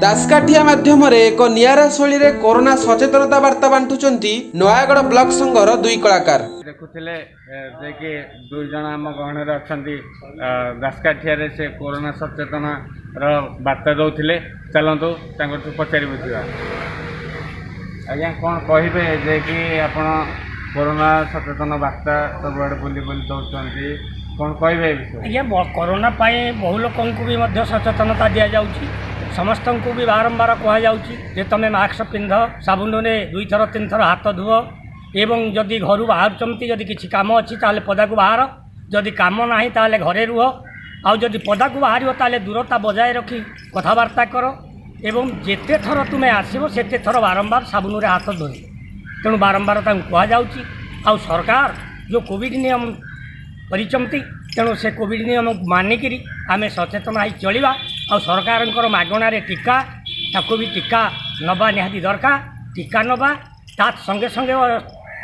दासकाठिया माध्यम एक निरा शैली रे कोरोना सचेतनता वार्ता बांटुचंती नयागढ़ ब्लॉक संघर दुई कलाकार। देखुले जे दुई जन आम गहन अच्छा दासकाठिया से कोरोना सचेतन वार्ता दौले चलतु पचारि बुझा आज्ञा कौन कहे जे कि आप कोरोना सचेतन वार्ता सब बुली बुली दौरान कौन कहे आज्ञा कोरोना बहु लोक भी सचेतनता दि जाऊँगी समस्त को भी बारंबार कहुच्छी तुम मास्क पिंध साबुन ने 2 थर 3 थर हाथ धुओ एवं जदि घर बाहर जदि किसी कम अच्छी ताले पदा को बाहर जदि कम ना ताले घरे रुह आउ जदि पदा को बाहर ताले दूरता बजाय रखी कथबार्ता कर एवं जेते थर तुम्हें आसो से थर बारंबार साबुन रे हाथ धोए तेणु बारंबार कहुच्छी आउ सरकार जो कोविड नियम करिचंती तेणु से कोविड नियम मानिक आम सचेतन हो चलवा आ सरकार मागणार टीका ताको भी टीका नवा निहाती दरकार टीका नवा ता संगे संगे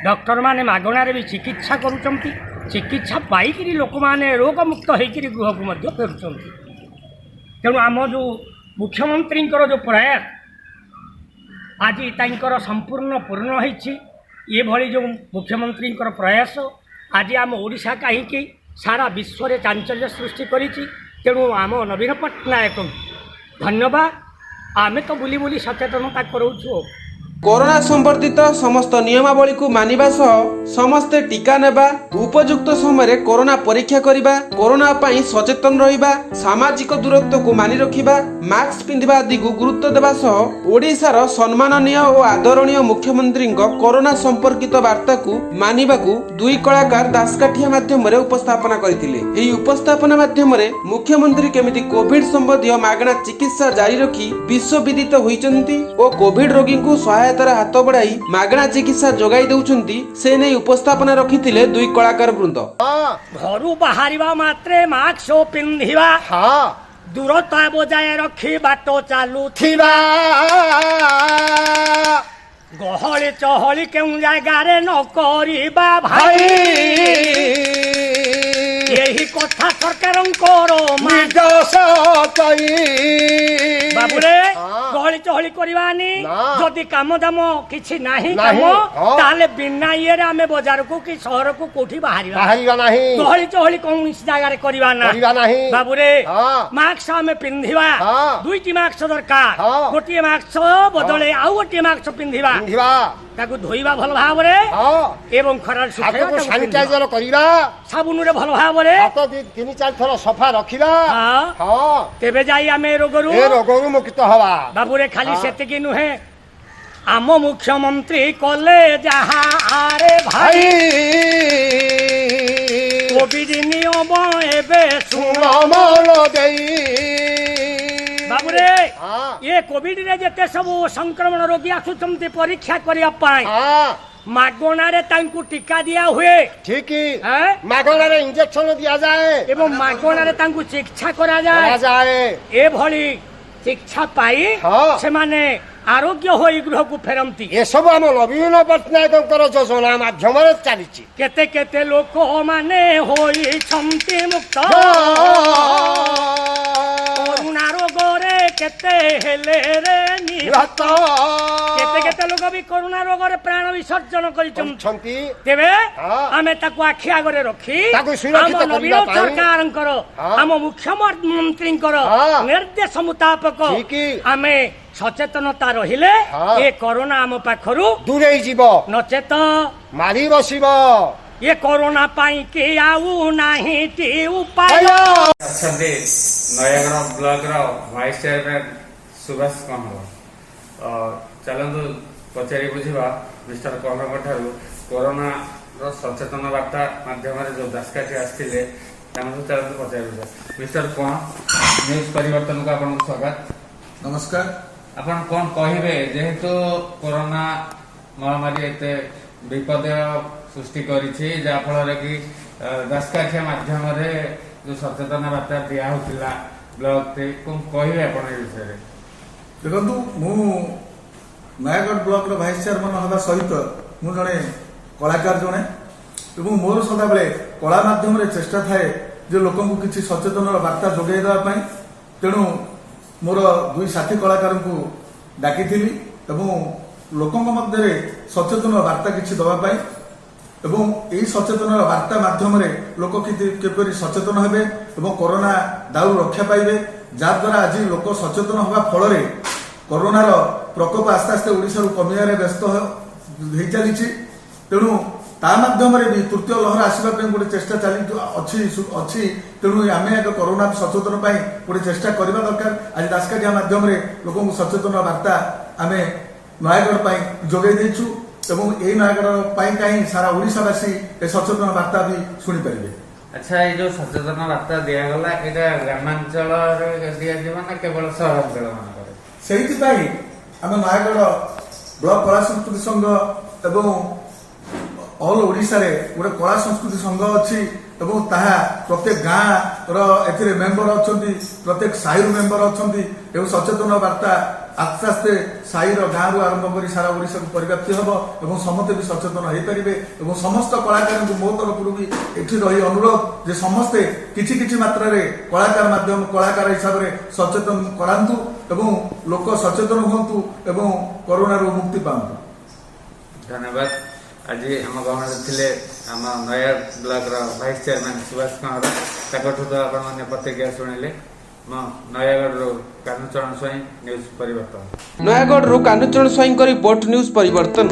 डॉक्टर माने मागणार भी चिकित्सा करुचंती चिकित्सा पाइक लोक मैंने रोगमुक्त होकर गृह को फेरुंट तेणु आम जो मुख्यमंत्री जो प्रयास आज तांकर संपूर्ण पूर्ण होभली जो मुख्यमंत्री प्रयास आज आम ओडिशा कहीं सारा विश्व रे चांचल्य सृष्टि करिछि तेणु आम नवीन पट्टनायक धन्यवाद आमे तो बुली बुली सचेतनता करूछु। कोरोना संबर्धित समस्त नियमावली को मानिबा सह समस्ते टीका नेबा उपयुक्त समय कोरोना परीक्षा करिबा कोरोना पाई सचेतन रहिबा सामाजिक दूरत्व को मानि रखिबा मास्क पिंधिबा आदि को गुरुत्व देबा सह ओडिशार सम्माननीय और आदरणीय मुख्यमंत्री कोरोना संपर्कित वार्ता को मानिबा को दुई कलाकार दासकाठिया माध्यम रे उपस्थापना करथिले। एही उपस्थापना माध्यम रे मुख्यमंत्री केमिति कोविड संबंधी मागणा चिकित्सा जारी रखी विश्वविदित होइचंती और कोविड रोगी को सहायतार हाथ बढ़ाई मागणा चिकित्सा जोगाई देउचंती से नहीं उपस्थापना रखिथिले दुई कलाकार वृंद। घरु बाहरिबा मात्रे मास्क पिंधिबा दूरता बजाय रखी बाटो चालुथिबा गहली चहली केउ जगार न करिबा भाई यही कथा सरकार बाबुरे गहली चहली करवानी जदि काम दाम किछि नाही काम ताले बिना ये आमे बाजार को कि शहर को कोठी बाहरिबा नाही गहली चहली कौन जगह करवा नाही बाबुरे मास्क आमे पिंधिबा दुईटी मास्क दरकार गोटे मास्क बदले आउ गोटे मास्क पिंधिबा ताकू धोइबा भल भाव रे एवं खरार सुखाइबा सैनिटाइजर करिबा साबुन रे भल भाव रे हाथ 3-4 थर सफा रखिबा तेबे जाई आमे रोगरु मुक्त हवा बाबुरे खाली सेतिकी नुहे आम मुख्यमंत्री कले जहा आरे भाई कोविड नियम एबे सुन मन देई बाबुरे ये कोविड रे जेते सब संक्रमण रोगी आसुचंती परीक्षा करिया पाई मागणा रे तांकु टीका दिया हुए ठीक मागणा रे इंजेक्शन दिया जाए एवं मागणा रे तांकु चिकित्सा करा जाए ए भली चिकित्सा पाई से माने आरोग्य होई गृह को फेरंती ए सब हम नवीन पट्टनायक योजना माध्यम चली केते केते लोक माने होई छंती मुक्त कोरोना रोग रे केते हेले रे निहत केते केते लोक भी कोरोना रोग रे प्राण विसर्जन करिछंती तेबे आमे ताको आखि आगरे रखी ताको सुरक्षित नवीन सरकारंकर हम मुख्यमंत्री निर्देश मुताबिक आमे सचेतनता रहिले ये कोरोना आम पाखरु दूरे जीव नचेत मारी बसिब ये कोरोना पाई के आउ नाही टी उपाय Nayagarh block vice chairman Subhash कौन चलतु पचारि बुझा मिस्टर कौनक ठारू कोरोना सचेतन वार्ता माध्यम जो दासकाठी आसते चलतु पचारि बुझा मिस्टर कौन न्यूज परिवर्तन को आपको स्वागत नमस्कार आपन कौन कहे जेहेतु कोरोना महामारी एते विपद सृष्टि करिछि जाफल कि दासकाठिया माध्यम जो सचेतन वार्ता दिया होता ब्लॉक कौन कहे आप विषय देखु मु नयागढ़ ब्लॉक भाइस चेयरमैन हवा सहित मु जड़े कलाकार जड़े मोर सदा बेले कला माध्यम चेष्टा थाए जो लोक किसी सचेतन वार्ता जोगाई देवाई तेणु मोर दुई साथी कलाकार को डाकी लोकों मध्य सचेतन वार्ता किसी दवापाई एवं यही सचेतन वार्ता माध्यम लोक किपरि सचेतन हेबे एवं कोरोना दाउ रक्षा पाइबे जहाद्वारा आज लोक सचेतन हवा फल कोरोनार प्रकोप आस्ते आस्ते ओडिशा कमियारे व्यस्त हो चली तेणु ता माध्यम भी तृतीय लहर आसवा गोटे चेष्टा चली तेणु आम एक कोरोना सचेतन गोटे चेष्टा करवा दरकार आज दासकाठिया माध्यम लोक सचेतन वार्ता आम नयगढ़ जोगे देचु एवं यही नयगढ़ कहीं सारा ओडिशावासी ए सचेतन वार्ता भी शुणी पारे। अच्छा ये जो सचेतन वार्ता दिगला यहाँ ग्रामांचल दिज्व ना केवल सहरांचल मान से आम नयगढ़ ब्लॉक कला संस्कृति संघ एवं ऑल ओडिशा रे गोटे कला संस्कृति संघ अच्छी प्रत्येक गाँव रे मेंबर अच्छा प्रत्येक साई मेंबर अच्छा सचेतन वार्ता आस्ते आस्ते साई गाँव रु आरंभ कर सारा ओडिशा को परिव्याप्ति हम और समस्ते भी सचेतन हो पारे और समस्त कलाकार को मो तरफ भी ये रही अनुरोध जे समस्ते किछि किछि मात्रा रे कलाकार माध्यम कलाकार हिसाब से सचेतन करांतु एवं लोक सचेतन हुंतु एवं कोरोना रो मुक्ति पांतु। धन्यवाद। आज आम गहण थे आम नया block vice chairman Subhash Kaur तो आपने प्रतिक्रिया शुणिले नयागढ़ कानुचरण स्वाई न्यूज परिवर्तन। नयागढ़ कानुचरण स्वाई रिपोर्ट न्यूज परिवर्तन।